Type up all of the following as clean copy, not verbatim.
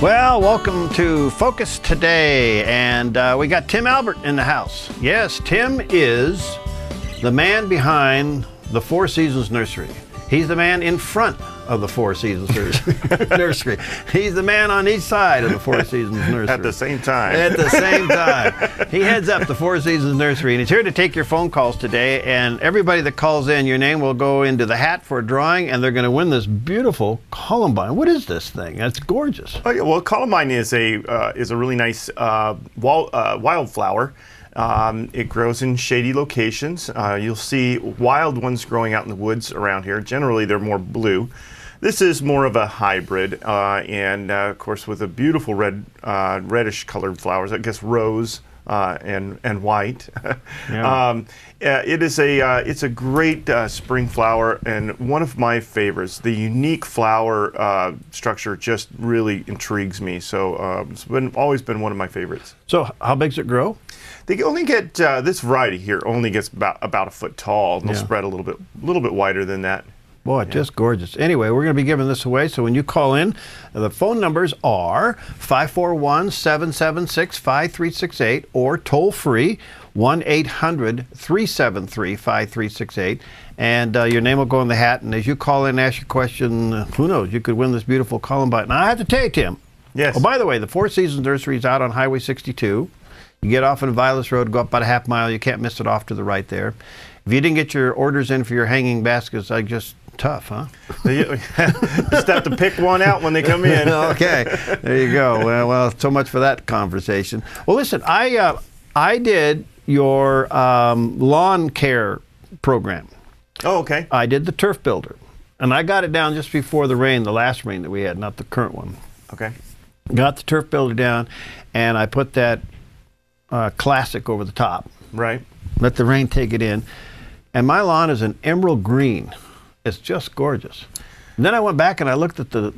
Well, welcome to Focus Today, and we got Tim Elbert in the house. Yes, Tim is the man behind the Four Seasons Nursery. He's the man in front of the Four Seasons Nursery. He's the man on each side of the Four Seasons Nursery. At the same time. At the same time. He heads up the Four Seasons Nursery, and he's here to take your phone calls today. And everybody that calls in, your name will go into the hat for a drawing, and they're going to win this beautiful columbine. What is this thing? That's gorgeous. Oh, yeah, well, columbine is a really nice wildflower. It grows in shady locations. You'll see wild ones growing out in the woods around here. Generally, they're more blue. This is more of a hybrid, and of course, with a beautiful red, reddish colored flowers. I guess rose and white. Yeah. It's a great spring flower and one of my favorites. The unique flower structure just really intrigues me. So it's always been one of my favorites. So how big does it grow? They only get this variety here only gets about a foot tall. And they'll spread a little bit wider than that. Boy, just gorgeous. Anyway, we're going to be giving this away, so when you call in, the phone numbers are 541-776-5368 or toll-free 1-800-373-5368. And your name will go in the hat, and as you call in and ask your question, who knows, you could win this beautiful columbine. Now, I have to tell you, Tim. Yes. Oh, by the way, the Four Seasons Nursery is out on Highway 62. You get off on Vilas Road, go up about a half mile. You can't miss it off to the right there. If you didn't get your orders in for your hanging baskets, tough, huh? Just have to pick one out when they come in. Okay, there you go. Well, so much for that conversation. Well, listen, I did your lawn care program. Oh, okay. I did the turf builder, and I got it down just before the rain, the last rain that we had, not the current one. Okay. Got the turf builder down, and I put that classic over the top. Right. Let the rain take it in, and my lawn is an emerald green. It's just gorgeous. And then I went back and I looked at the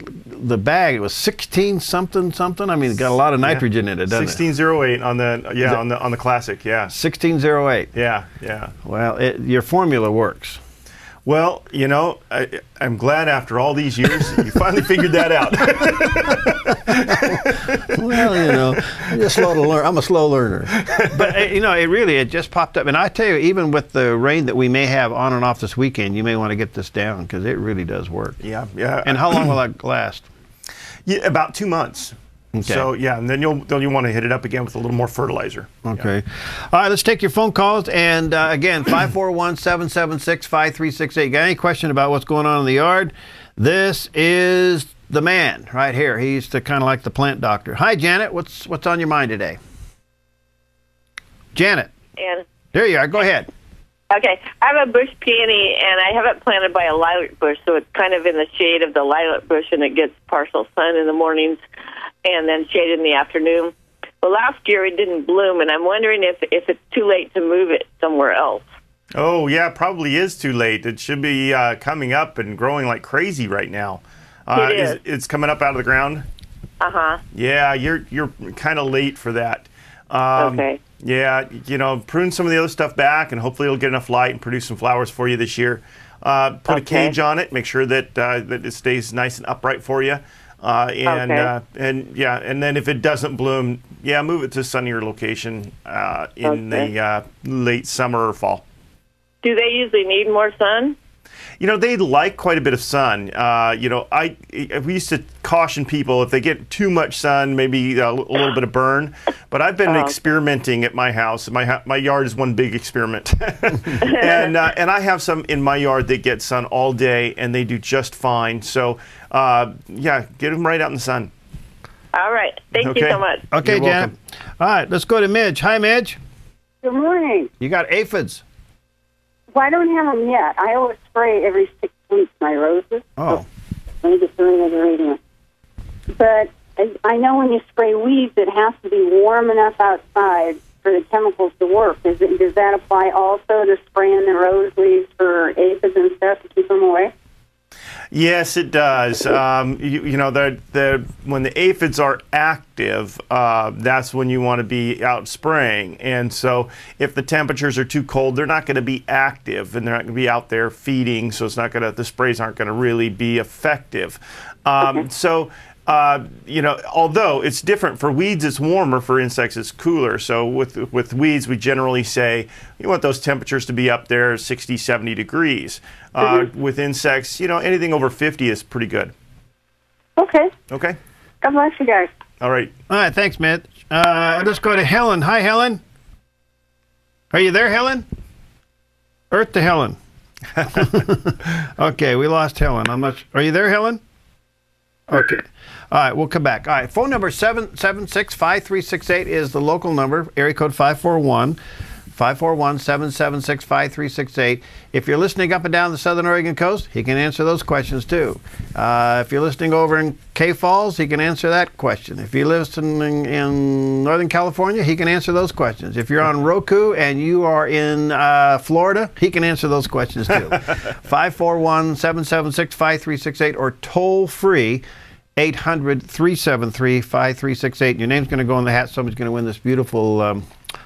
bag. It was 16 something. I mean, it got a lot of nitrogen in it, doesn't 1608 on the on the classic, yeah. 1608. Yeah. Well, your formula works. Well, you know, I'm glad after all these years you finally figured that out. Well, you know, I'm just slow to learn. I'm a slow learner. But, you know, it just popped up. And I tell you, even with the rain that we may have on and off this weekend, you may want to get this down because it really does work. Yeah. And how long will that last? Yeah, about 2 months. Okay. So yeah, and then you'll want to hit it up again with a little more fertilizer. Okay. Yeah. All right, let's take your phone calls. And again, 541-776-5368. Got any question about what's going on in the yard? This is the man right here. He's kind of like the plant doctor. Hi, Janet. What's on your mind today? Janet. And there you are. Go ahead. Okay. I have a bush peony, and I have it planted by a lilac bush, so it's kind of in the shade of the lilac bush, and it gets partial sun in the mornings and then shade in the afternoon. Well, last year it didn't bloom, and I'm wondering if it's too late to move it somewhere else. Oh, yeah, probably is too late. It should be coming up and growing like crazy right now. It is. It's coming up out of the ground? Uh-huh. Yeah, you're kind of late for that. Okay. Yeah, you know, prune some of the other stuff back, and hopefully it'll get enough light and produce some flowers for you this year. Put a cage on it. Make sure that that it stays nice and upright for you. And then if it doesn't bloom, move it to a sunnier location in the late summer or fall. Do they usually need more sun? You know, they like quite a bit of sun. You know, we used to caution people if they get too much sun, maybe a little bit of burn. But I've been experimenting at my house. My yard is one big experiment, and I have some in my yard that get sun all day, and they do just fine. So, get them right out in the sun. All right. Thank you so much. Okay, Janet. All right, let's go to Midge. Hi, Midge. Good morning. You got aphids. Well, I don't have them yet. I always spray every 6 weeks my roses. Oh. Let me just turn the radio. But I know when you spray weeds, it has to be warm enough outside for the chemicals to work. Does that apply also to spraying the rose leaves for aphids and stuff to keep them away? Yes, it does. You know, when the aphids are active, that's when you want to be out spraying. And so if the temperatures are too cold, they're not going to be active, and they're not going to be out there feeding, so the sprays aren't going to really be effective. So You know, although it's different for weeds, it's warmer. For insects, it's cooler. So with weeds, we generally say you want those temperatures to be up there 60, 70 degrees. With insects, you know, anything over 50 is pretty good. Okay. Okay. God bless you guys. All right. All right, thanks, Mitch. Let's go to Helen. Hi, Helen. Are you there, Helen? Earth to Helen. Okay, we lost Helen. I'm not. Are you there, Helen? Okay. All right, we'll come back. All right, phone number 776-5368 is the local number, area code 541-776-5368. If you're listening up and down the southern Oregon coast, he can answer those questions too. If you're listening over in K Falls, he can answer that question. If you're listening in Northern California, he can answer those questions. If you're on Roku and you are in Florida, he can answer those questions too. 541-776-5368 or toll free 800-373-5368. Your name's going to go in the hat. Somebody's going to win this beautiful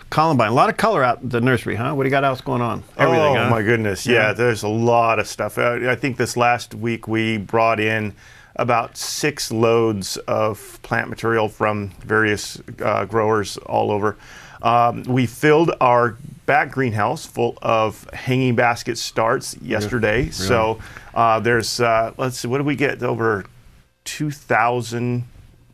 Columbine. A lot of color out at the nursery, huh? What do you got else going on? Everything, oh, huh? my goodness. Yeah, there's a lot of stuff. I think this last week we brought in about 6 loads of plant material from various growers all over. We filled our back greenhouse full of hanging basket starts yesterday. Really? So there's, let's see, what did we get? Over 2,000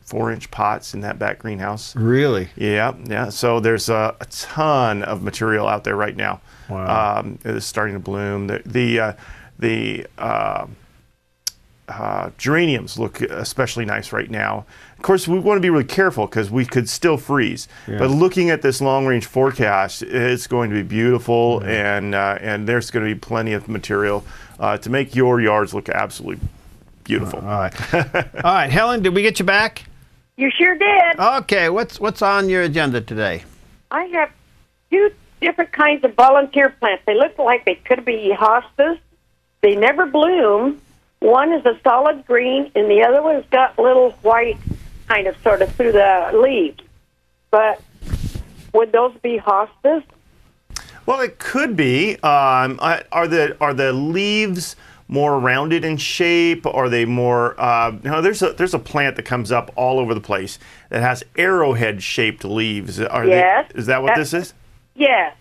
4-inch pots in that back greenhouse. Really? Yeah, yeah. So there's a ton of material out there right now. Wow. It's starting to bloom. The geraniums look especially nice right now. Of course, we want to be really careful because we could still freeze. Yeah. But looking at this long-range forecast, it's going to be beautiful, and there's going to be plenty of material to make your yards look absolutely beautiful. All right. All right, Helen, did we get you back? You sure did. Okay, what's on your agenda today? I have 2 different kinds of volunteer plants. They look like they could be hostas. They never bloom. One is a solid green, and the other one's got little white kind of sort of through the leaves. But would those be hostas? Well, it could be. Are the leaves more rounded in shape? Are they more? There's a plant that comes up all over the place that has arrowhead-shaped leaves. Yes. Is that what this is? Yes.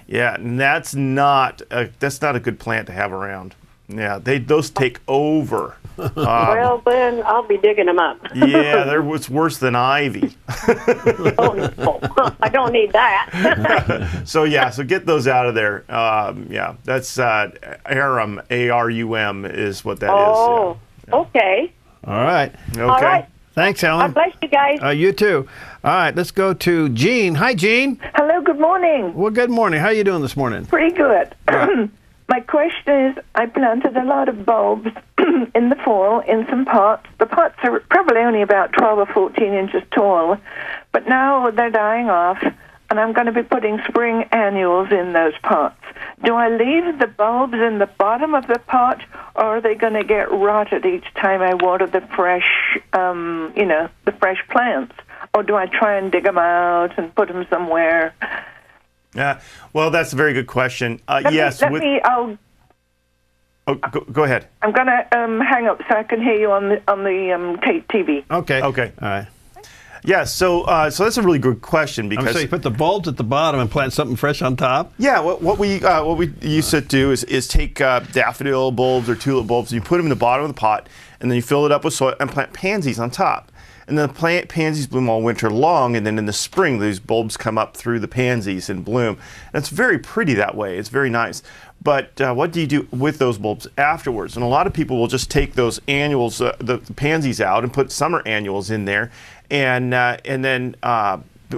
Yeah, and that's not a good plant to have around. Yeah, those take over. Well, then I'll be digging them up. Yeah, it's worse than ivy. Oh, no. I don't need that. So get those out of there. Yeah, that's arum, A-R-U-M is what that is. Oh, yeah. Okay. All right. Okay. All right. Thanks, Helen. God bless you guys. You too. All right, let's go to Jean. Hi, Jean. Hello, good morning. Well, good morning. How are you doing this morning? Pretty good. My question is, I planted a lot of bulbs in the fall in some pots. The pots are probably only about 12 or 14 inches tall, but now they're dying off, and I'm going to be putting spring annuals in those pots. Do I leave the bulbs in the bottom of the pot, or are they going to get rotted each time I water the fresh, the fresh plants? Or do I try and dig them out and put them somewhere? Yeah, well, that's a very good question. Yes. Go ahead. I'm going to hang up so I can hear you on the TV. Okay. Okay. All right. Yeah. So that's a really good question because so you put the bulbs at the bottom and plant something fresh on top. Yeah. What we used to do is take daffodil bulbs or tulip bulbs and you put them in the bottom of the pot and then you fill it up with soil and plant pansies on top. And then the pansies bloom all winter long, and then in the spring, these bulbs come up through the pansies and bloom. And it's very pretty that way. It's very nice. But what do you do with those bulbs afterwards? And a lot of people will just take those annuals, the pansies out, and put summer annuals in there. And then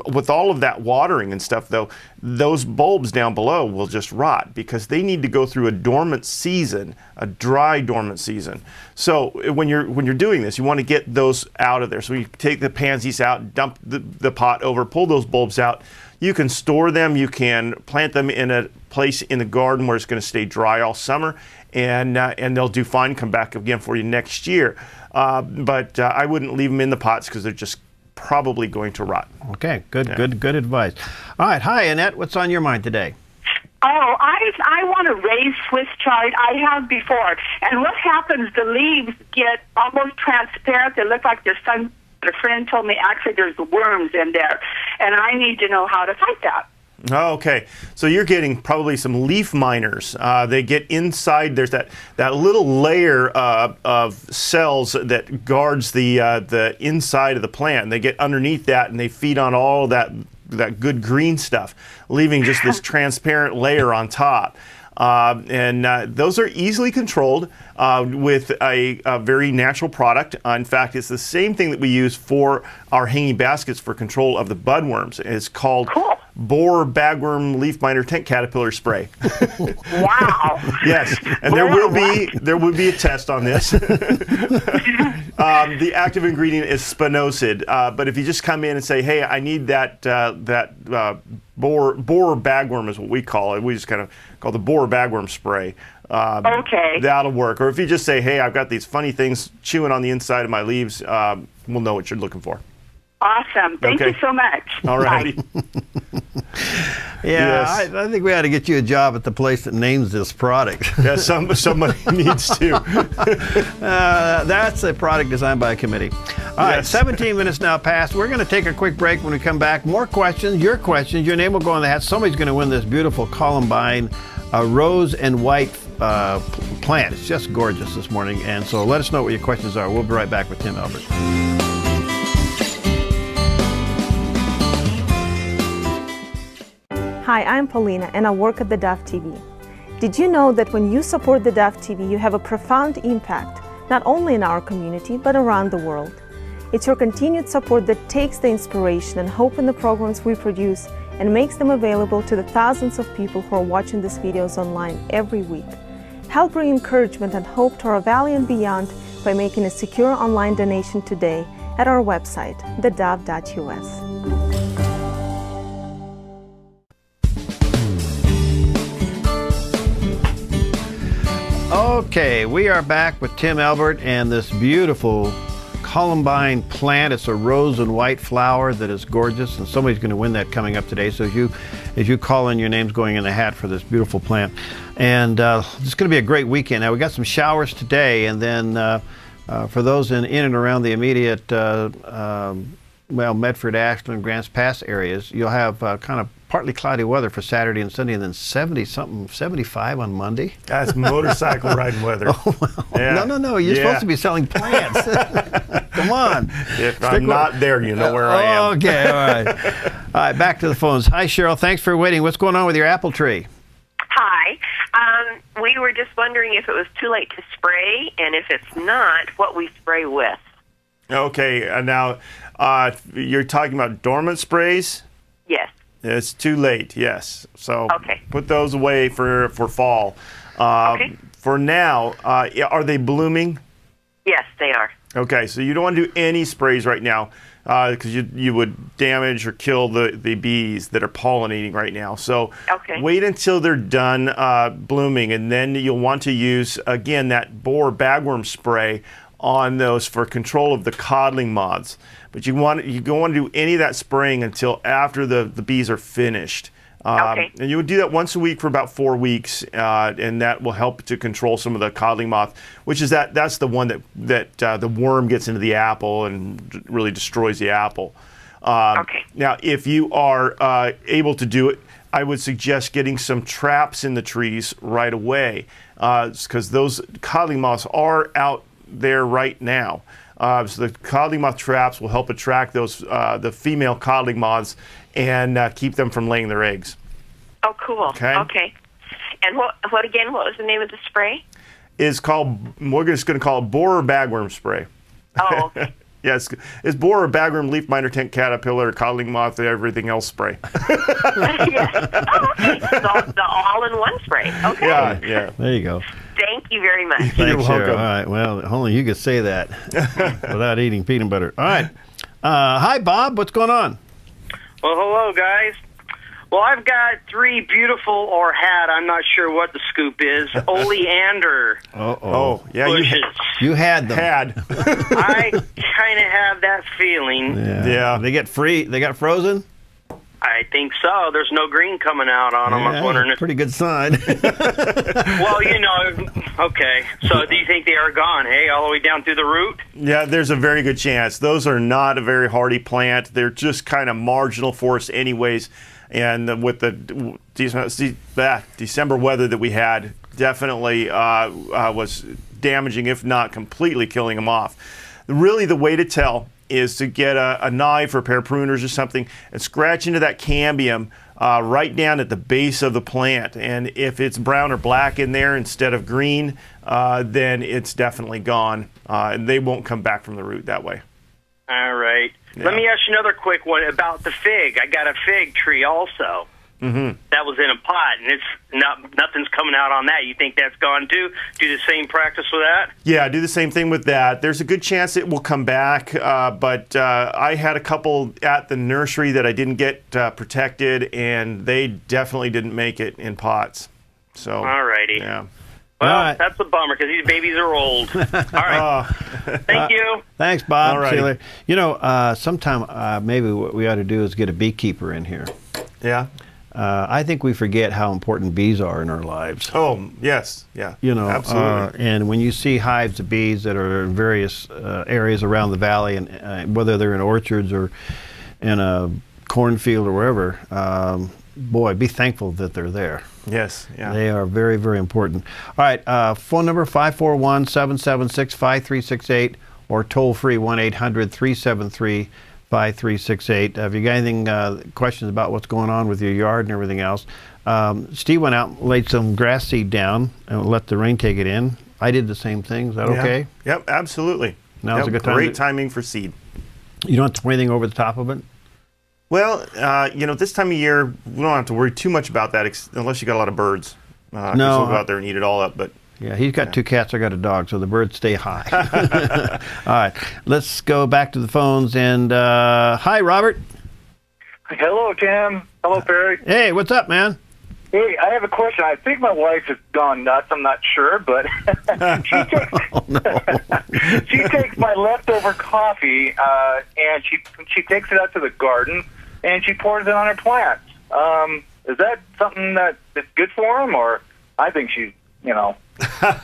with all of that watering and stuff, though, those bulbs down below will just rot because they need to go through a dormant season, a dry dormant season. So when you're doing this, you want to get those out of there. So you take the pansies out, dump the pot over, pull those bulbs out. You can store them. You can plant them in a place in the garden where it's going to stay dry all summer, and they'll do fine. Come back again for you next year. But I wouldn't leave them in the pots because they're just probably going to rot. Okay, good advice. All right, hi, Annette. What's on your mind today? Oh, I want to raise Swiss chard. I have before. And what happens, the leaves get almost transparent. They look like there's some, a friend told me actually there's worms in there. And I need to know how to fight that. Oh, okay, so you're getting probably some leaf miners. They get inside. There's that little layer of cells that guards the inside of the plant. They get underneath that and they feed on all that good green stuff, leaving just this transparent layer on top. Those are easily controlled with a very natural product. In fact, it's the same thing that we use for our hanging baskets for control of the budworms. It's called borer bagworm leaf miner tent caterpillar spray. Wow. Yes, and there will be a test on this. The active ingredient is spinosad, but if you just come in and say, hey, I need that borer bagworm is what we call it. We just kind of call the borer bagworm spray. Okay. That'll work. Or if you just say, hey, I've got these funny things chewing on the inside of my leaves, we'll know what you're looking for. Awesome. Thank you so much. All righty. Yeah, Yes. I think we ought to get you a job at the place that names this product. Yeah, somebody needs to. That's a product designed by a committee. All right, 17 minutes now past. We're going to take a quick break. When we come back, more questions, your name will go on the hat. Somebody's going to win this beautiful Columbine rose and white plant. It's just gorgeous this morning. And so let us know what your questions are. We'll be right back with Tim Elbert. Hi, I'm Paulina and I work at theDove TV. Did you know that when you support theDove TV, you have a profound impact, not only in our community, but around the world? It's your continued support that takes the inspiration and hope in the programs we produce and makes them available to the thousands of people who are watching these videos online every week. Help bring encouragement and hope to our valley and beyond by making a secure online donation today at our website, thedove.us. Okay, we are back with Tim Elbert and this beautiful Columbine plant. It's a rose and white flower that is gorgeous, and somebody's going to win that coming up today. So as you call in, your name's going in the hat for this beautiful plant. And it's going to be a great weekend. Now, we got some showers today, and then for those in and around the immediate, Medford, Ashland, Grants Pass areas, you'll have kind of partly cloudy weather for Saturday and Sunday, and then 70-something, 75 on Monday. That's motorcycle riding weather. Oh, well, Yeah. No. You're supposed to be selling plants. Come on. If I'm not there, you know where I am. Okay, all right. All right, back to the phones. Hi, Cheryl. Thanks for waiting. What's going on with your apple tree? Hi. We were just wondering if it was too late to spray, and if it's not, what we spray with. Okay, now you're talking about dormant sprays? Yes. It's too late, yes. So Okay. put those away for fall. Okay. For now, are they blooming? Yes, they are. Okay, so you don't want to do any sprays right now because you would damage or kill the bees that are pollinating right now. So wait until they're done blooming, and then you'll want to use, again, that borer bagworm spray on those for control of the codling moths. But you don't want to do any of that spraying until after the bees are finished. And you would do that once a week for about 4 weeks, and that will help to control some of the codling moth, which is that's the one that the worm gets into the apple and really destroys the apple. Now, if you are able to do it, I would suggest getting some traps in the trees right away, because those codling moths are out there right now. So the codling moth traps will help attract those the female codling moths and keep them from laying their eggs. Oh, cool. Okay. And what was the name of the spray? It's called, we're just going to call it borer bagworm spray. Oh, okay. Yes, it's borer bagworm leaf miner tent caterpillar codling moth and everything else spray. Yes. Oh, okay. So the all-in-one spray. Okay. Yeah. There you go. Thank you very much. Thanks, You're welcome. Cheryl. All right, well, only you could say that without eating peanut butter. All right. Hi, Bob. What's going on? Well, hello, guys. Well, I've got 3 beautiful, or had, I'm not sure what the scoop is, oleander bushes. You had them. I kind of have that feeling. Yeah. They get free. They got frozen? I think so. There's no green coming out on them. I was wondering if... Pretty good sign. Well, you know, okay. So do you think they are gone, hey, all the way down through the root? Yeah, there's a very good chance. Those are not a very hardy plant. They're just kind of marginal for us anyways. And with the December weather that we had, definitely was damaging, if not completely killing them off. Really, the way to tell is to get a knife or a pair of pruners or something and scratch into that cambium right down at the base of the plant. And if it's brown or black in there instead of green, then it's definitely gone. And they won't come back from the root that way. All right. Yeah. Let me ask you another quick one about the fig. I got a fig tree also. Mm-hmm. That was in a pot, and nothing's coming out on that. You think that's gone too? Do the same practice with that? Yeah, do the same thing with that. There's a good chance it will come back, but I had a couple at the nursery that I didn't get protected, and they definitely didn't make it in pots. So, all righty. Yeah. Well, that's a bummer because these babies are old. All right. Thank you. Thanks, Bob. All right. You know, sometime maybe what we ought to do is get a beekeeper in here. Yeah. I think we forget how important bees are in our lives. Oh, yes. Yeah. You know, absolutely. And when you see hives of bees that are in various areas around the valley, and whether they're in orchards or in a cornfield or wherever, boy, be thankful that they're there. Yes. Yeah. They are very, very important. All right. Phone number 541-776-5368 or toll free 1-800-373-5368. Have you got anything, questions about what's going on with your yard and everything else? Steve went out and laid some grass seed down and let the rain take it in. I did the same thing. Is that okay? Yep, absolutely. Now's a good time. Great timing for seed. You don't have to put anything over the top of it? Well, you know, this time of year, we don't have to worry too much about that unless you got a lot of birds. No. They'll go out there and eat it all up, but... Yeah, he's got 2 cats. I got a dog, so the birds stay high. All right, let's go back to the phones. And hi, Robert. Hello, Tim. Hello, Perry. Hey, what's up, man? Hey, I have a question. I think my wife has gone nuts. I'm not sure, but she takes my leftover coffee and she takes it out to the garden and she pours it on her plants. Is that something that's good for them, or I think she's, you know,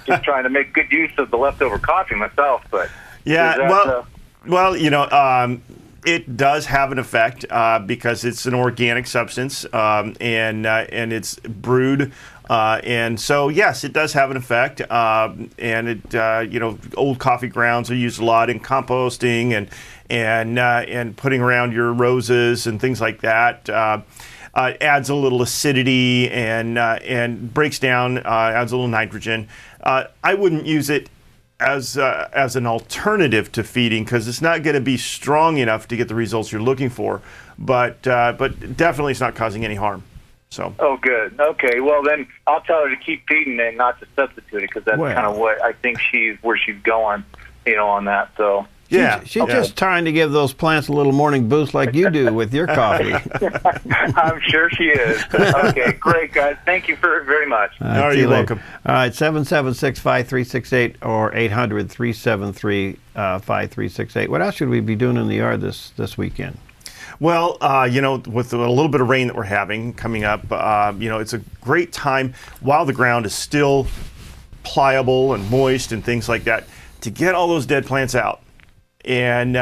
just trying to make good use of the leftover coffee myself, but yeah, well, you know, it does have an effect because it's an organic substance and it's brewed, and so yes, it does have an effect. And it, you know, old coffee grounds are used a lot in composting and putting around your roses and things like that. Adds a little acidity and breaks down, adds a little nitrogen. I wouldn't use it as an alternative to feeding because it's not going to be strong enough to get the results you're looking for. But definitely it's not causing any harm. So. Oh, good. Okay. Well, then I'll tell her to keep feeding and not to substitute it because that's kind of what I think where she's going, you know, on that. So. Yeah, she's just trying to give those plants a little morning boost like you do with your coffee. I'm sure she is. Okay, great, guys. Thank you very much. You're welcome. All right, 776-5368 or 800-373-5368. What else should we be doing in the yard this weekend? Well, you know, with a little bit of rain that we're having coming up, you know, it's a great time while the ground is still pliable and moist and things like that to get all those dead plants out. And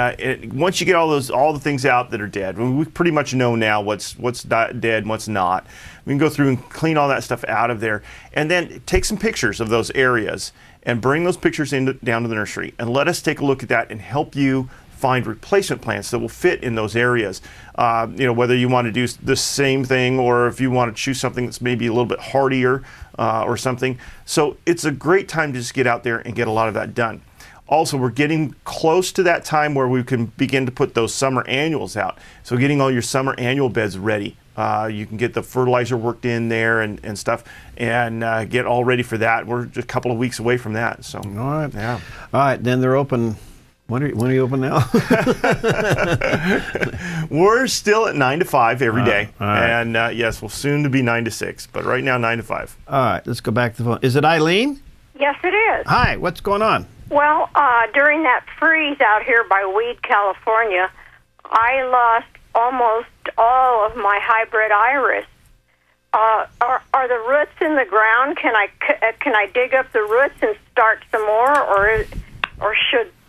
once you get all the things out that are dead, we pretty much know now what's dead and what's not. We can go through and clean all that stuff out of there, and then take some pictures of those areas and bring those pictures down to the nursery, and let us take a look at that and help you find replacement plants that will fit in those areas. You know, whether you want to do the same thing or if you want to choose something that's maybe a little bit hardier or something. So it's a great time to just get out there and get a lot of that done. Also, we're getting close to that time where we can begin to put those summer annuals out. So getting all your summer annual beds ready. You can get the fertilizer worked in there and stuff and get all ready for that. We're just a couple of weeks away from that. So. All right. Yeah. All right, then they're open. When are you open now? We're still at 9 to 5 every day. All right. And yes, we'll soon to be 9 to 6, but right now 9 to 5. All right, let's go back to the phone. Is it Eileen? Yes, it is. Hi, what's going on? Well, during that freeze out here by Weed, California, I lost almost all of my hybrid iris. Are the roots in the ground? Can I dig up the roots and start some more, or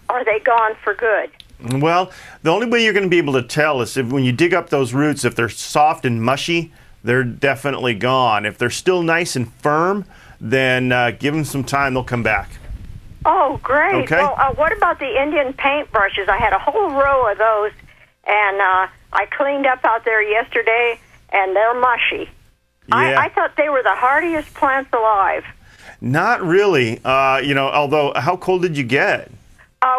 are they gone for good? Well, the only way you're going to be able to tell is if when you dig up those roots, if they're soft and mushy, they're definitely gone. If they're still nice and firm, then give them some time, they'll come back. Oh, great. Okay. Well, what about the Indian paintbrushes? I had a whole row of those, and I cleaned up out there yesterday, and they're mushy. Yeah. I thought they were the hardiest plants alive. Not really. Although, how cold did you get?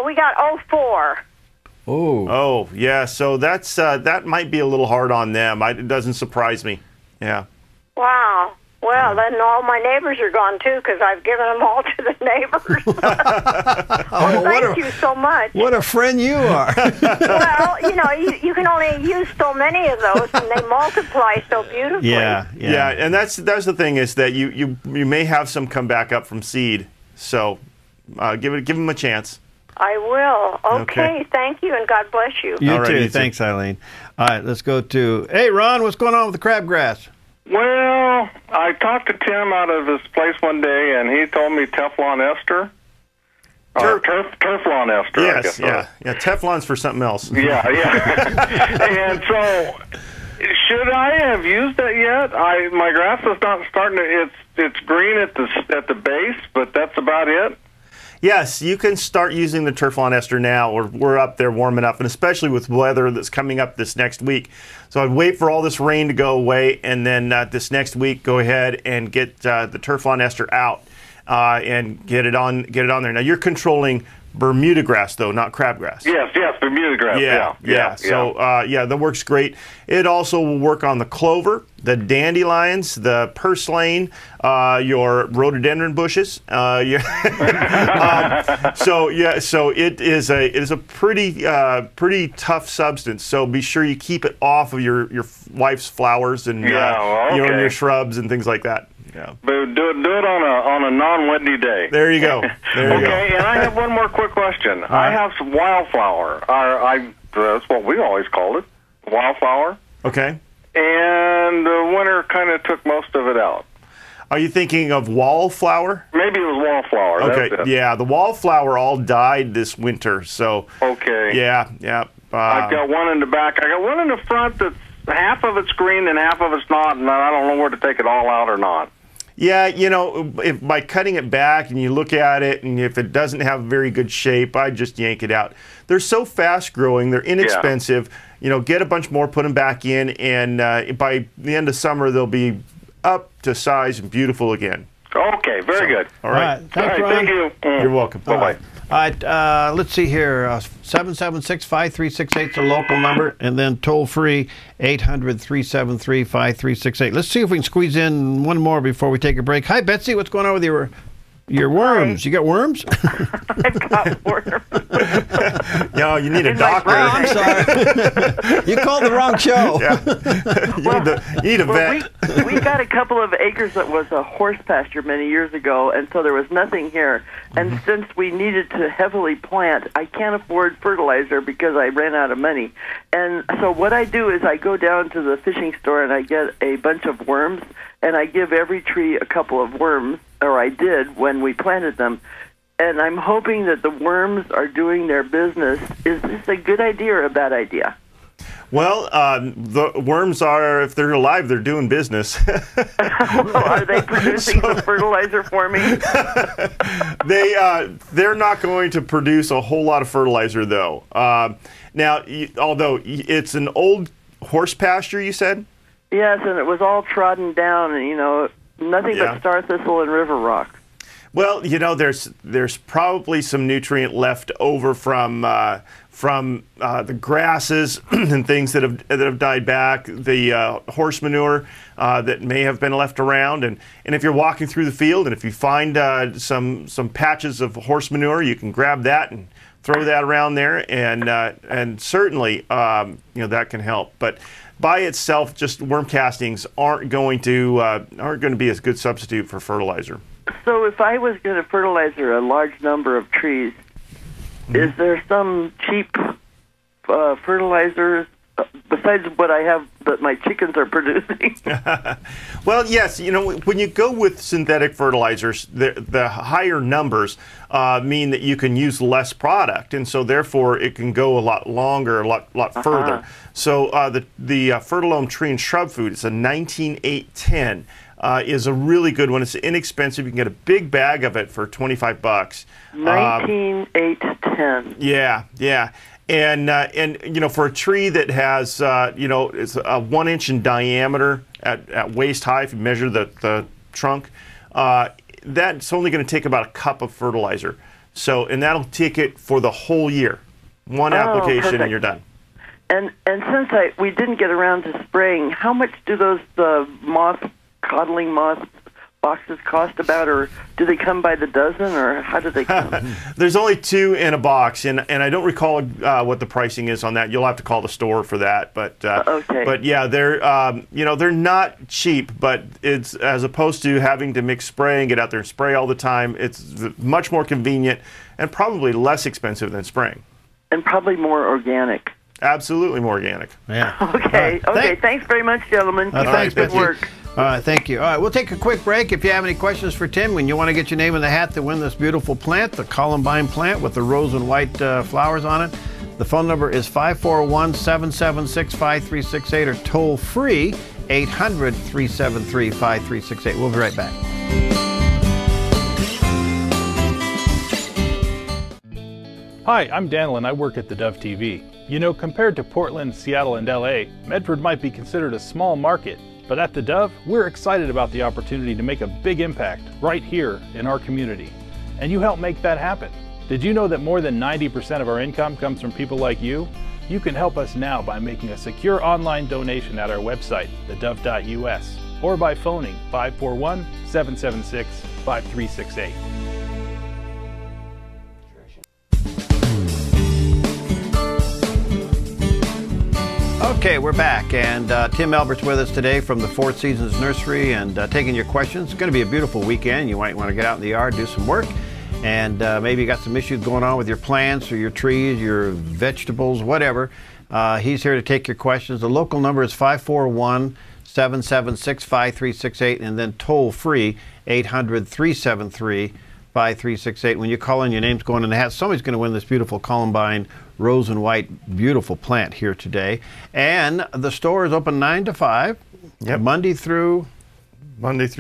We got 04. Oh, yeah. So that's that might be a little hard on them. It doesn't surprise me. Yeah. Wow. Well, then all my neighbors are gone, too, because I've given them all to the neighbors. Well, thank you so much. What a friend you are. Well, you can only use so many of those, and they multiply so beautifully. Yeah. And that's the thing is that you may have some come back up from seed. So give them a chance. I will. Okay. Thank you, and God bless you. You too. Thanks, Eileen. All right, let's go to... Hey, Ron, what's going on with the crabgrass? Well, I talked to Tim out of his place one day, and he told me Teflon ester. Teflon ester, I guess. Yeah. Teflon's for something else. Yeah. And so, should I have used that yet? My grass is not starting to... It's green at the base, but that's about it. Yes, you can start using the Teflon ester now. We're up there warm enough, and especially with weather that's coming up this next week. So I'd wait for all this rain to go away, and then this next week go ahead and get the Teflon ester out and get it on there. Now you're controlling Bermuda grass though, not crabgrass. Yes, Bermuda grass. Yeah. So that works great. It also will work on the clover, the dandelions, the purslane, your rhododendron bushes. So it is a pretty tough substance. So be sure you keep it off of your wife's flowers and your shrubs and things like that. Yeah. But do it on a non-windy day. There you go. Okay, and I have one more quick question. I have some wildflower. That's what we always called it, wildflower. Okay. And the winter kind of took most of it out. Are you thinking of wallflower? Maybe it was wallflower. Okay. That's it. Yeah, the wallflower all died this winter. So. Okay. Yeah. I've got one in the back. I got one in the front that's half of it's green and half of it's not, and I don't know where to take it all out or not. Yeah, by cutting it back and you look at it, and if it doesn't have very good shape, I just yank it out. They're so fast growing, they're inexpensive. Yeah. Get a bunch more, put them back in, and by the end of summer, they'll be up to size and beautiful again. Okay, very good. All right. Thanks, Ron. Thank you. You're welcome. Bye-bye. All right, let's see here. 776-5368 is the local number, and then toll-free 800-373-5368. Let's see if we can squeeze in one more before we take a break. Hi, Betsy. What's going on with your worms? Hi. You got worms? I've got worms. You need a doctor. I'm sorry. You called the wrong show. Yeah. You need a vet. We got a couple of acres that was a horse pasture many years ago, and so there was nothing here. And since we needed to heavily plant, I can't afford fertilizer because I ran out of money. And so what I do is I go down to the fishing store and I get a bunch of worms, and I give every tree a couple of worms, or I did when we planted them. And I'm hoping that the worms are doing their business. Is this a good idea or a bad idea? Well, the worms are, if they're alive, they're doing business. Are they producing some fertilizer for me? They're not going to produce a whole lot of fertilizer, though. Now, although it's an old horse pasture, you said? Yes, and it was all trodden down, and, nothing but star thistle and river rock. Well, there's probably some nutrient left over from the grasses and things that have died back, the horse manure that may have been left around, and if you're walking through the field and if you find some patches of horse manure, you can grab that and throw that around there, and certainly that can help. But by itself, just worm castings aren't going to be a good substitute for fertilizer. So if I was going to fertilizer a large number of trees, is there some cheap fertilizers besides what I have that my chickens are producing. Well, yes, you know, when you go with synthetic fertilizers, the higher numbers mean that you can use less product, and so therefore it can go a lot longer, a lot further. So the Fertilome Tree and Shrub Food, it's a 19810. Is a really good one. It's inexpensive. You can get a big bag of it for $25. 19810. Yeah, yeah. And you know, for a tree that has you know, it's a 1 inch in diameter at waist high, if you measure the trunk, that's only going to take about a cup of fertilizer. So, and that'll take it for the whole year. One application, perfect. and you're done. And since we didn't get around to spraying, how much do those coddling moth boxes cost about, or do they come by the dozen, or how do they come? There's only 2 in a box, and I don't recall what the pricing is on that. You'll have to call the store for that. But okay. But yeah, they're you know, they're not cheap, but it's, as opposed to having to mix spray and get out there and spray all the time, it's much more convenient and probably less expensive than spraying. And probably more organic. Absolutely more organic. Yeah. Okay. Okay. Thanks very much, gentlemen. Keep up the good work. All right, thank you. All right, we'll take a quick break. If you have any questions for Tim, when you want to get your name in the hat to win this beautiful plant, the Columbine plant with the rose and white flowers on it, the phone number is 541-776-5368 or toll free 800-373-5368. We'll be right back. Hi, I'm Daniel and I work at theDove TV. You know, compared to Portland, Seattle, and LA, Medford might be considered a small market. But at theDove, we're excited about the opportunity to make a big impact right here in our community. And you help make that happen. Did you know that more than 90% of our income comes from people like you? You can help us now by making a secure online donation at our website, thedove.us, or by phoning 541-776-5368. Okay, we're back, and Tim Elbert's with us today from the Four Seasons Nursery and taking your questions. It's going to be a beautiful weekend. You might want to get out in the yard, do some work, and maybe you got some issues going on with your plants or your trees, your vegetables, whatever. He's here to take your questions. The local number is 541-776-5368, and then toll free 800-373-5368. When you call in, your name's going in the hat. Somebody's going to win this beautiful Columbine rose and white beautiful plant here today. And the store is open 9 to 5. Yep. Monday through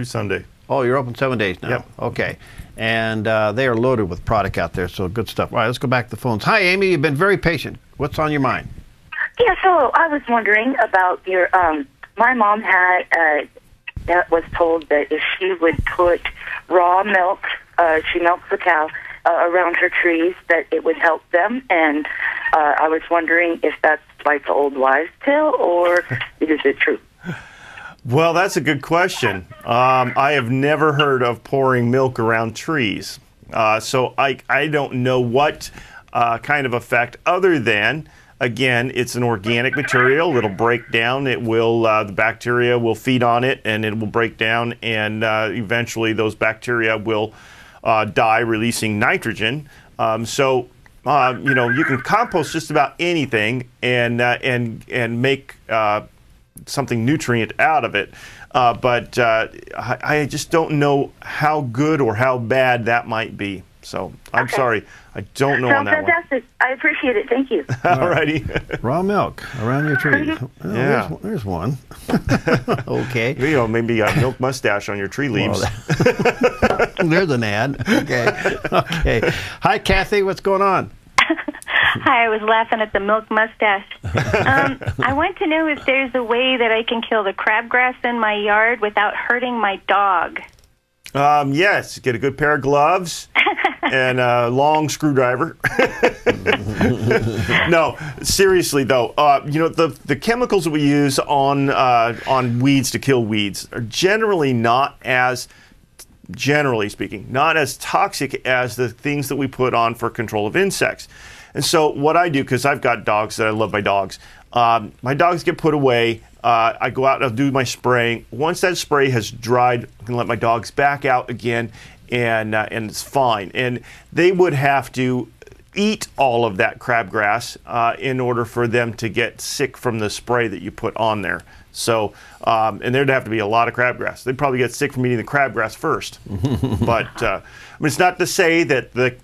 Sunday. Oh, you're open 7 days now. Yep. Okay. And they are loaded with product out there, so good stuff. All right, let's go back to the phones. Hi, Amy. You've been very patient. What's on your mind? Yeah, so I was wondering about your, my mom had, was told that if she would put raw milk, she milks the cow, around her trees, that it would help them. And I was wondering if that's like the old wives' tale, or is it true? Well, that's a good question. I have never heard of pouring milk around trees. So I don't know what kind of effect, other than, again, it's an organic material. It'll break down. It will, the bacteria will feed on it, and it will break down, and eventually those bacteria will die, releasing nitrogen. So you know, you can compost just about anything and make something nutrient out of it. But I just don't know how good or how bad that might be. So I'm sorry, I don't know on that fantastic. I appreciate it. Thank you. All righty. Raw milk around your tree. Well, yeah. There's one. Okay. You know, maybe a milk mustache on your tree leaves. Well, there's an ad. Okay. Okay. Hi, Kathy. What's going on? Hi, I was laughing at the milk mustache. I want to know if there's a way that I can kill the crabgrass in my yard without hurting my dog. Yes, get a good pair of gloves and a long screwdriver. No, seriously though, you know, the chemicals that we use on weeds to kill weeds are generally not as, generally speaking, not as toxic as the things that we put on for control of insects. And so what I do, because I've got dogs that I love my dogs get put away. I go out and I'll do my spraying. Once that spray has dried, I can let my dogs back out again, and it's fine. And they would have to eat all of that crabgrass in order for them to get sick from the spray that you put on there. So, and there'd have to be a lot of crabgrass. They'd probably get sick from eating the crabgrass first. But I mean, it's not to say that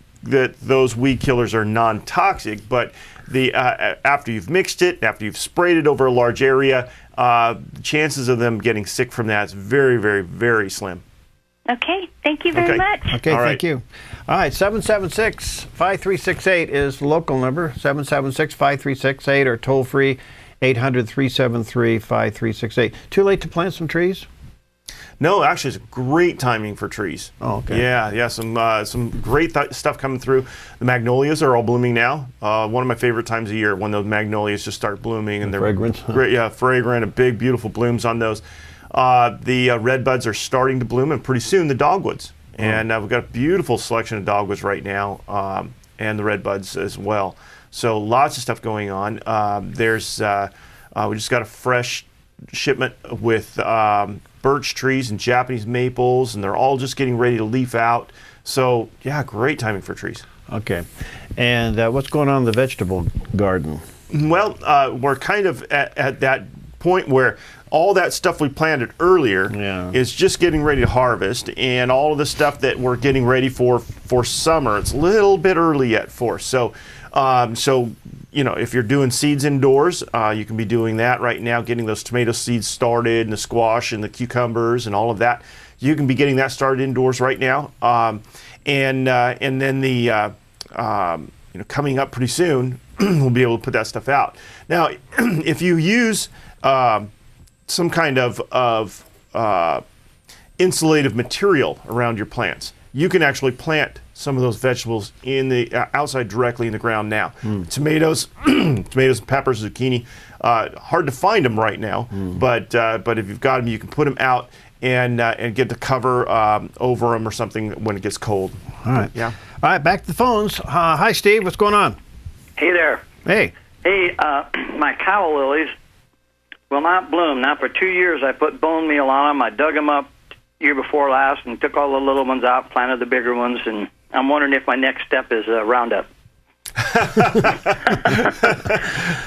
those weed killers are non-toxic, but after you've mixed it, after you've sprayed it over a large area, chances of them getting sick from that is very, very, very slim. Okay, thank you very much. Okay, thank you. All right, 776-5368 is the local number, 776-5368, or toll-free 800-373-5368. Too late to plant some trees? No, actually, it's great timing for trees. Oh, okay. Yeah, some great stuff coming through. The magnolias are all blooming now. One of my favorite times of year when those magnolias just start blooming and they're fragrant. Great, yeah, fragrant and big, beautiful blooms on those. The red buds are starting to bloom, and pretty soon the dogwoods. And we've got a beautiful selection of dogwoods right now, and the red buds as well. So lots of stuff going on. We just got a fresh shipment with birch trees and Japanese maples, and they're all just getting ready to leaf out. So yeah, great timing for trees. Okay. And what's going on in the vegetable garden? Well, we're kind of at that point where all that stuff we planted earlier is just getting ready to harvest, and all of the stuff that we're getting ready for summer, it's a little bit early yet for. So, you know, if you're doing seeds indoors, you can be doing that right now, getting those tomato seeds started, and the squash and the cucumbers and all of that. You can be getting that started indoors right now, and then the you know, coming up pretty soon, we'll be able to put that stuff out. Now, if you use some kind of insulative material around your plants, you can actually plant some of those vegetables in the outside directly in the ground now. Tomatoes, tomatoes, peppers, zucchini, hard to find them right now, but if you've got them, you can put them out and get the cover over them or something when it gets cold. All right. Yeah. All right, back to the phones. Hi, Steve. What's going on? Hey there. Hey. Hey, my calla lilies will not bloom. Now, for 2 years, I put bone meal on them. I dug them up year before last and took all the little ones out, planted the bigger ones, and I'm wondering if my next step is Roundup.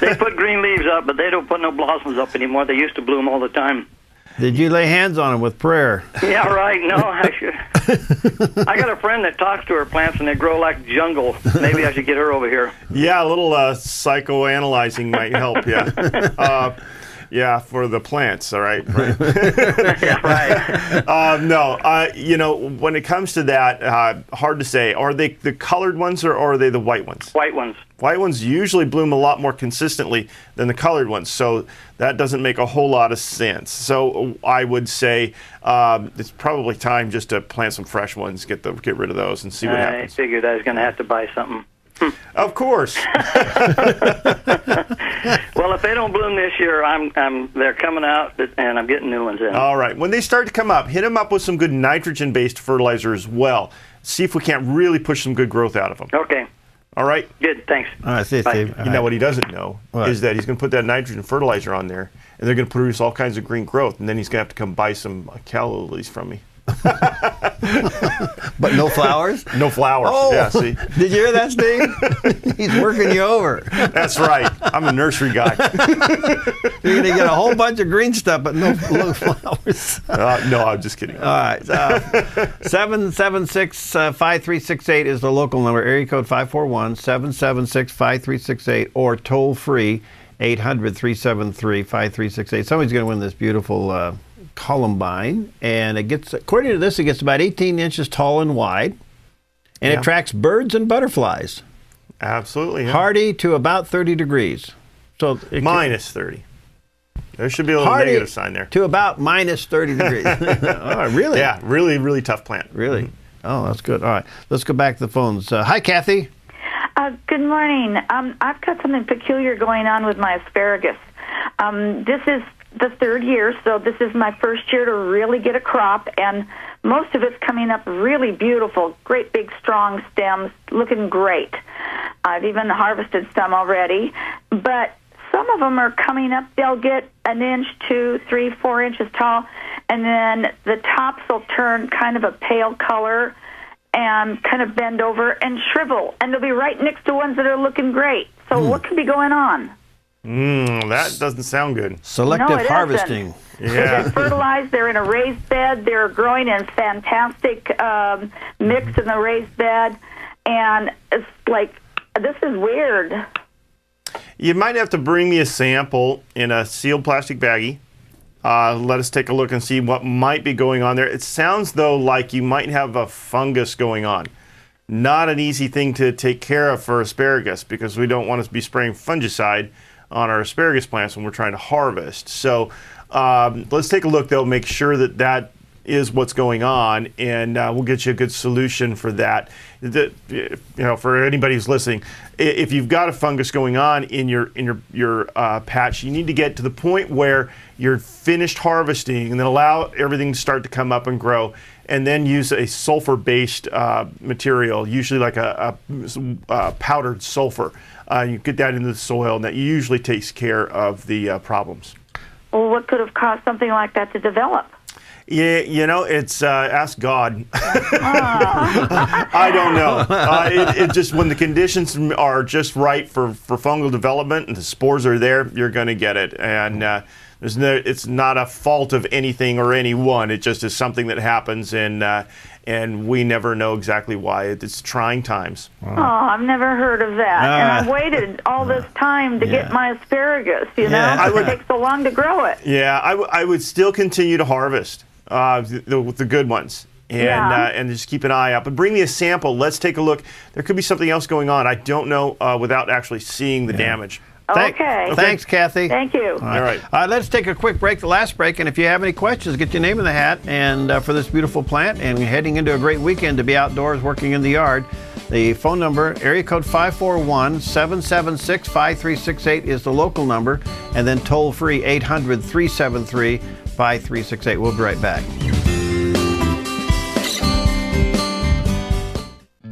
They put green leaves up, but they don't put no blossoms up anymore. They used to bloom all the time. Did you lay hands on them with prayer? Yeah, right. No, I should. I got a friend that talks to her plants, and they grow like jungle. Maybe I should get her over here. Yeah, a little psychoanalyzing might help. Yeah. Yeah, for the plants, all right? Yeah, right. No, you know, when it comes to that, hard to say. Are they the colored ones or are they the white ones? White ones. White ones usually bloom a lot more consistently than the colored ones, so that doesn't make a whole lot of sense. So I would say it's probably time just to plant some fresh ones, get rid of those, and see what happens. I figured I was going to have to buy something. Of course. Well, if they don't bloom this year, they're coming out, and I'm getting new ones in. All right. When they start to come up, hit them up with some good nitrogen-based fertilizer as well. See if we can't really push some good growth out of them. Okay. All right? Good. Thanks. All right. See you, Steve. You know what he doesn't know is that he's going to put that nitrogen fertilizer on there, and they're going to produce all kinds of green growth, and then he's going to have to come buy some calla lilies from me. But no flowers? No flowers. Oh, yeah, see? Did you hear that, Steve? He's working you over. That's right. I'm a nursery guy. You're going to get a whole bunch of green stuff, but no flowers. No, I'm just kidding. All right. 776-5368 is the local number, area code 541-776-5368, or toll free 800-373-5368. Somebody's going to win this beautiful columbine, and it gets, according to this, it gets about 18 inches tall and wide, and it attracts birds and butterflies. Absolutely. Yeah. Hardy to about 30 degrees. So minus 30. There should be a little negative sign there. To about minus 30 degrees. Oh, really? Yeah, really, really tough plant. Really? Oh, that's good. All right, let's go back to the phones. Hi, Kathy. Good morning. I've got something peculiar going on with my asparagus. This is the third year, so this is my first year to really get a crop, and most of it's coming up really beautiful, great big strong stems, looking great. I've even harvested some already, but some of them are coming up. They'll get 1 inch, 2, 3, 4 inches tall, and then the tops will turn kind of a pale color, and kind of bend over and shrivel, and they'll be right next to ones that are looking great. So what could be going on? That doesn't sound good. Selective harvesting. They've been fertilized. They're in a raised bed. They're growing in fantastic mix in the raised bed, and it's like, this is weird. You might have to bring me a sample in a sealed plastic baggie. Let us take a look and see what might be going on there. It sounds, though, like you might have a fungus going on. Not an easy thing to take care of for asparagus, because we don't want to be spraying fungicide on our asparagus plants when we're trying to harvest. So let's take a look, though, make sure that that is what's going on, and we'll get you a good solution for that. For anybody who's listening, if you've got a fungus going on in your patch, you need to get to the point where you're finished harvesting, and then allow everything to start to come up and grow, and then use a sulfur-based material, usually like a powdered sulfur. You get that into the soil, and that usually takes care of the problems. Well, what could have caused something like that to develop? Yeah, it's ask God. I don't know. It just, when the conditions are just right for fungal development and the spores are there, you're going to get it. And it's not a fault of anything or anyone. It just is something that happens, and we never know exactly why. It's trying times. Oh, I've never heard of that. And I've waited all this time to get my asparagus, you know? It takes so long to grow it. Yeah, I would still continue to harvest the good ones. And just keep an eye out. But bring me a sample. Let's take a look. There could be something else going on. I don't know without actually seeing the damage. Okay. Thanks, Kathy. Thank you. All right. Let's take a quick break, the last break, and if you have any questions, get your name in the hat and for this beautiful plant, and heading into a great weekend to be outdoors working in the yard. The phone number, area code 541-776-5368 is the local number, and then toll-free 800-373-5368. We'll be right back.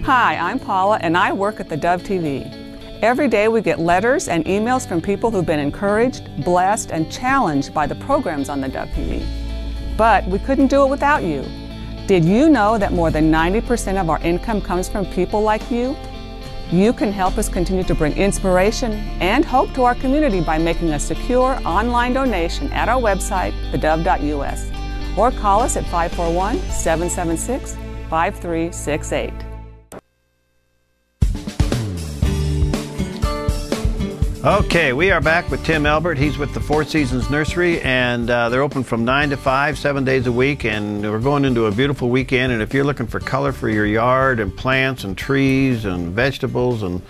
Hi, I'm Paula, and I work at the Dove TV. Every day we get letters and emails from people who've been encouraged, blessed, and challenged by the programs on the Dove TV. But we couldn't do it without you. Did you know that more than 90% of our income comes from people like you? You can help us continue to bring inspiration and hope to our community by making a secure online donation at our website, thedove.us, or call us at 541-776-5368. Okay, we are back with Tim Elbert. He's with the Four Seasons Nursery, and they're open from 9 to 5, 7 days a week, and we're going into a beautiful weekend. And if you're looking for color for your yard and plants and trees and vegetables and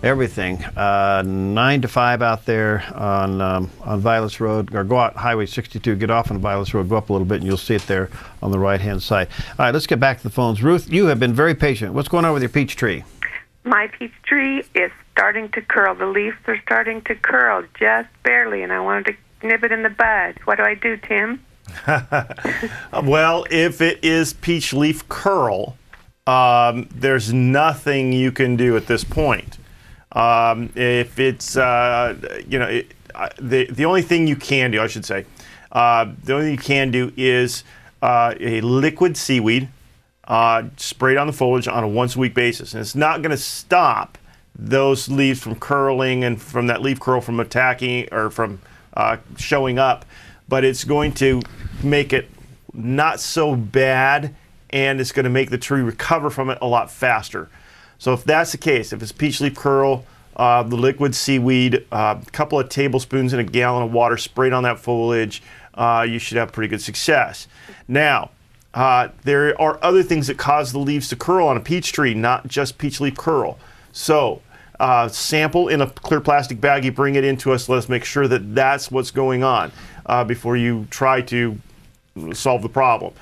everything, 9 to 5 out there on Vilas Road, or go out Highway 62, get off on Vilas Road, go up a little bit, and you'll see it there on the right-hand side. All right, let's get back to the phones. Ruth, you have been very patient. What's going on with your peach tree? My peach tree is starting to curl. The leaves are starting to curl just barely, and I wanted to nip it in the bud. What do I do, Tim? Well, if it is peach leaf curl, there's nothing you can do at this point. If it's, the only thing you can do, I should say, the only thing you can do is a liquid seaweed sprayed on the foliage on a once-a-week basis. And it's not going to stop those leaves from curling and from that leaf curl from attacking or from showing up, but it's going to make it not so bad, and it's going to make the tree recover from it a lot faster. So if that's the case, if it's peach leaf curl, the liquid seaweed, a couple of tablespoons in a gallon of water sprayed on that foliage, you should have pretty good success. Now, there are other things that cause the leaves to curl on a peach tree, not just peach leaf curl. So sample in a clear plastic baggie, bring it into us, let us make sure that that's what's going on before you try to solve the problem.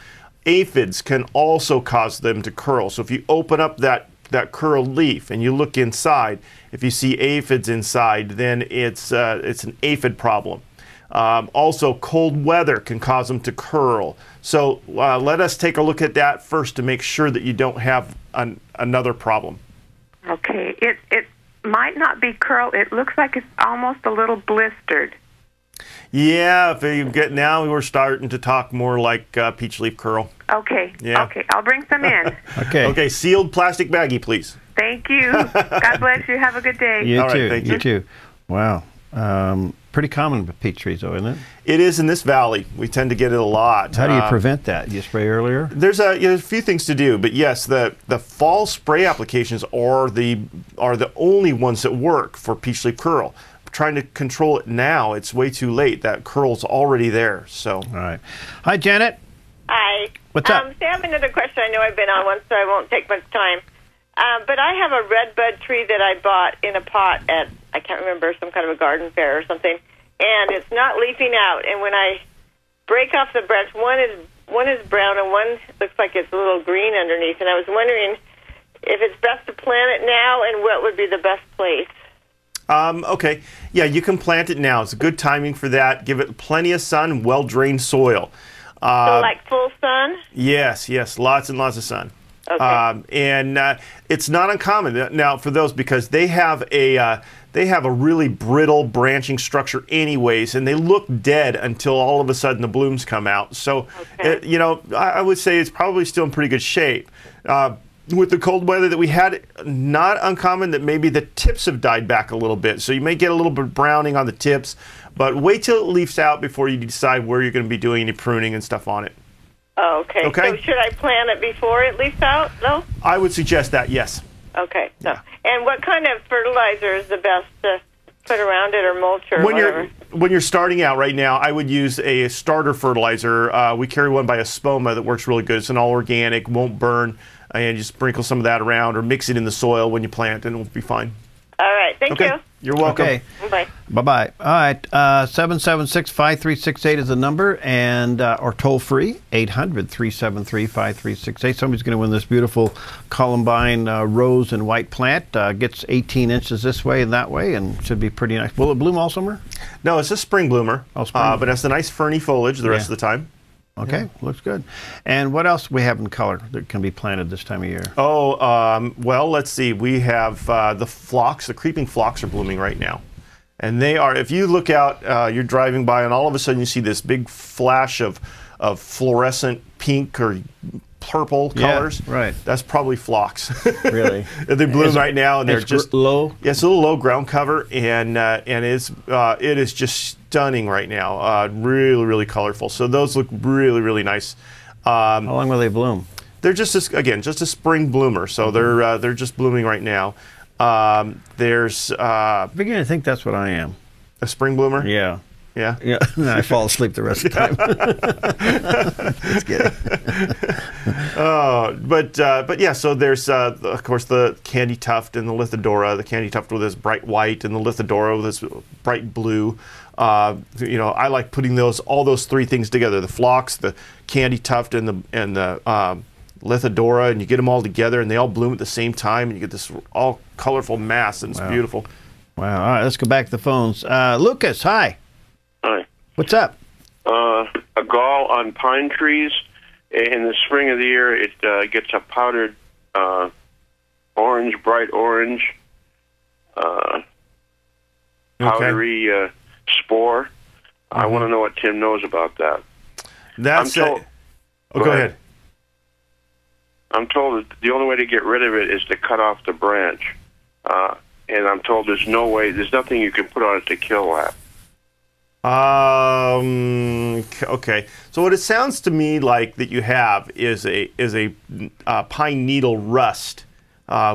Aphids can also cause them to curl. So if you open up that curled leaf and you look inside, if you see aphids inside, then it's an aphid problem. Also, cold weather can cause them to curl. So let us take a look at that first to make sure that you don't have another problem. Okay, it might not be curl. It looks like it's almost a little blistered. Yeah, if you get now, we're starting to talk more like peach leaf curl. Okay. Yeah. Okay, I'll bring some in. Okay. Okay, sealed plastic baggie, please. Thank you. God bless you. Have a good day. You All right, too. thank You you. too. Wow. Pretty common with peach trees, though, isn't it? It is in this valley. We tend to get it a lot. How do you prevent that? You spray earlier? There's a few things to do, but yes, the fall spray applications are the only ones that work for peach leaf curl. Trying to control it now, it's way too late. That curl's already there. So. All right. Hi, Janet. Hi. What's up? I have another question. I know I've been on once, so I won't take much time. But I have a red bud tree that I bought in a pot at, I can't remember, some kind of a garden fair or something, and it's not leafing out. And when I break off the branch, one is brown and one looks like it's a little green underneath. And I was wondering if it's best to plant it now and what would be the best place. Okay. Yeah, you can plant it now. It's a good timing for that. Give it plenty of sun, well-drained soil. So like full sun? Yes, lots and lots of sun. Okay. And it's not uncommon now for those because they have a really brittle branching structure anyways, and they look dead until all of a sudden the blooms come out. So, I would say it's probably still in pretty good shape. With the cold weather that we had, not uncommon that maybe the tips have died back a little bit. So you may get a little bit of browning on the tips, but wait till it leaves out before you decide where you're going to be doing any pruning and stuff on it. Oh, okay. Okay. So should I plant it before it leaves out, though? I would suggest that, yes. Okay. So, and what kind of fertilizer is the best to put around it, or mulch, or whatever? When you're starting out right now, I would use a starter fertilizer. We carry one by Espoma that works really good. It's an all-organic, won't burn, and you sprinkle some of that around or mix it in the soil when you plant, and it'll be fine. All right. Thank you. You're welcome. Okay. Bye. Bye-bye. All right. 776-5368 is the number, and or toll-free, 800-373-5368. Somebody's going to win this beautiful Columbine rose and white plant. Gets 18 inches this way and that way, and should be pretty nice. Will it bloom all summer? No, it's a spring bloomer, but it's a nice ferny foliage the rest of the time. Okay, looks good. And what else we have in color that can be planted this time of year? Oh, well, let's see. We have the phlox. The creeping phlox are blooming right now. And they are, if you look out, you're driving by, and all of a sudden you see this big flash of fluorescent pink or purple colors. Right. That's probably phlox. Really? They bloom right now, and they're just low. Yeah, it's a little low ground cover, and it is just stunning right now. Really, really colorful. So those look really, really nice. How long will they bloom? They're just a spring bloomer. So they're just blooming right now. I'm beginning to think that's what I am. A spring bloomer? Yeah. Yeah? Yeah. And I fall asleep the rest of the time. Just kidding. But yeah, so there's, of course, the candy tuft and the Lithodora. The candy tuft with this bright white and the Lithodora with this bright blue. I like putting all those three things together, the phlox, the candy tuft, and the Lithodora, and you get them all together, and they all bloom at the same time, and you get this all colorful mass, and it's beautiful. Wow. All right, let's go back to the phones. Lucas, hi. Hi. What's up? A gall on pine trees. In the spring of the year, it gets a powdered orange, bright orange, powdery spore. I want to know what Tim knows about that. Go ahead. I'm told that the only way to get rid of it is to cut off the branch. And I'm told there's nothing you can put on it to kill that. Okay. So what it sounds to me like that you have is a pine needle rust,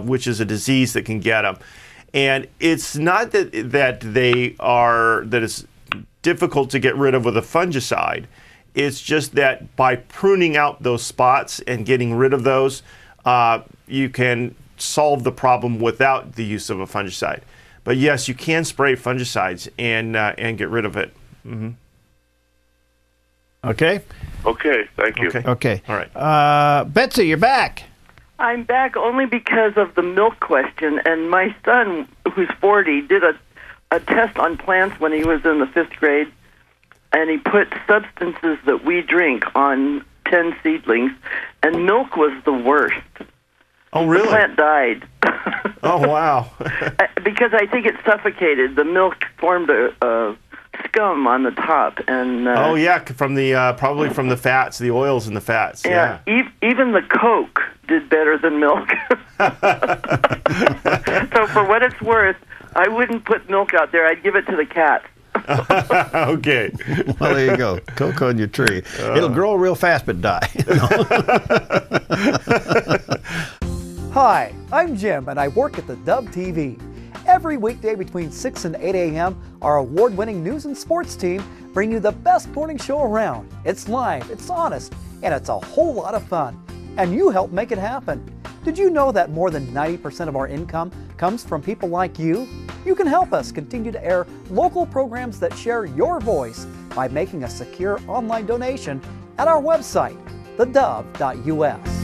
which is a disease that can get them. And it's not that it's difficult to get rid of with a fungicide. It's just that by pruning out those spots and getting rid of those, you can solve the problem without the use of a fungicide. But yes, you can spray fungicides and get rid of it. Mm-hmm. Okay. Okay. Thank you. Okay. All right. Betsy, you're back. I'm back only because of the milk question, and my son, who's 40, did a test on plants when he was in the 5th grade, and he put substances that we drink on 10 seedlings, and milk was the worst. Oh, really? The plant died. Oh, wow. Because I think it suffocated. The milk formed a scum on the top, and oh yeah, from the probably from the fats, the oils and the fats. Yeah. Even the Coke did better than milk. So for what it's worth, I wouldn't put milk out there. I'd give it to the cat. Okay. Well, there you go. Cocoa on your tree. It'll grow real fast but die. Hi, I'm Jim, and I work at the Dove TV. Every weekday between 6 and 8 a.m., our award-winning news and sports team bring you the best morning show around. It's live, it's honest, and it's a whole lot of fun. And you help make it happen. Did you know that more than 90% of our income comes from people like you? You can help us continue to air local programs that share your voice by making a secure online donation at our website, thedove.us.